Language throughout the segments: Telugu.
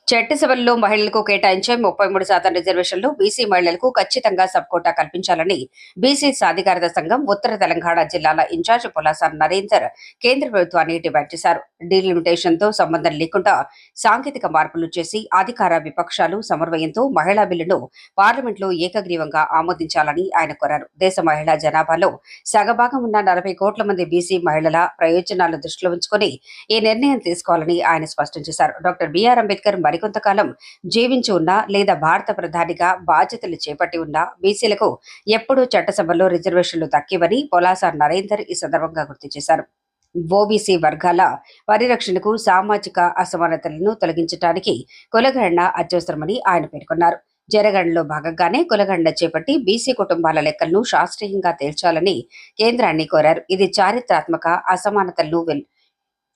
చట్టసభల్లో మహిళలకు కేటాయించే 33% రిజర్వేషన్లు బీసీ మహిళలకు ఖచ్చితంగా సబ్కోటా కల్పించాలని బీసీ సాధికారత సంఘం ఉత్తర తెలంగాణ జిల్లాల ఇన్ఛార్జ్ పులాస నరేందర్ కేంద్ర ప్రభుత్వాన్ని డిమాండ్ చేశారు. డీలిమిటేషన్ తో సంబంధం లేకుండా సాంకేతిక మార్పులు చేసి అధికార విపక్షాలు సమన్వయంతో మహిళా బిల్లును పార్లమెంట్లో ఏకగ్రీవంగా ఆమోదించాలని ఆయన కోరారు. దేశ మహిళా జనాభాలో సగభాగం ఉన్న 40 కోట్ల మంది బీసీ మహిళల ప్రయోజనాలను దృష్టిలో ఉంచుకుని ఈ నిర్ణయం తీసుకోవాలని ఆయన స్పష్టం చేశారు. డాక్టర్ బిఆర్ అంబేద్కర్ మరికొంతకాలం జీవించి ఉన్నా లేదా భారత ప్రధానిగా బాధ్యతలు చేపట్టి ఉన్న బీసీలకు ఎప్పుడూ చట్టసభలో రిజర్వేషన్లు దక్కివని పొలాస నరేందర్ ఈ సందర్భంగా గుర్తు చేశారు. ఓబీసీ వర్గాల పరిరక్షణకు సామాజిక అసమానతలను తొలగించడానికి కులగణన అత్యవసరమని ఆయన పేర్కొన్నారు. జనగణనలో భాగంగానే కులగణన చేపట్టి బీసీ కుటుంబాల లెక్కలను శాస్త్రీయంగా తేల్చాలని కేంద్రాన్ని కోరారు. ఇది చారిత్రాత్మక అసమానతలను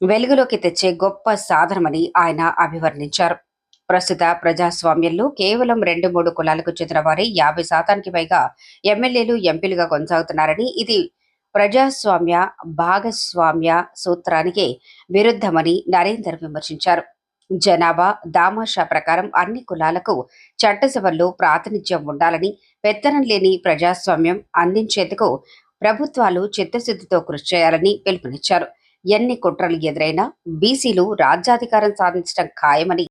వెలుగులోకి తెచ్చే గొప్ప సాధనమని ఆయన అభివర్ణించారు. ప్రస్తుత ప్రజాస్వామ్యంలో కేవలం 2-3 కులాలకు చెందిన వారే 50% పైగా ఎమ్మెల్యేలు, ఎంపీలుగా కొనసాగుతున్నారని, ఇది ప్రజాస్వామ్య భాగస్వామ్య సూత్రానికి విరుద్ధమని నరేందర్ విమర్శించారు. జనాభా దామాషా ప్రకారం అన్ని కులాలకు చట్టసభల్లో ప్రాతినిధ్యం ఉండాలని, పెత్తనం లేని ప్రజాస్వామ్యం అందించేందుకు ప్రభుత్వాలు చిత్తశుద్ధితో కృషి చేయాలని పిలుపునిచ్చారు. ఎన్ని కుట్రలు ఎదురైనా బీసీలు రాజ్యాధికారం సాధించడం ఖాయమని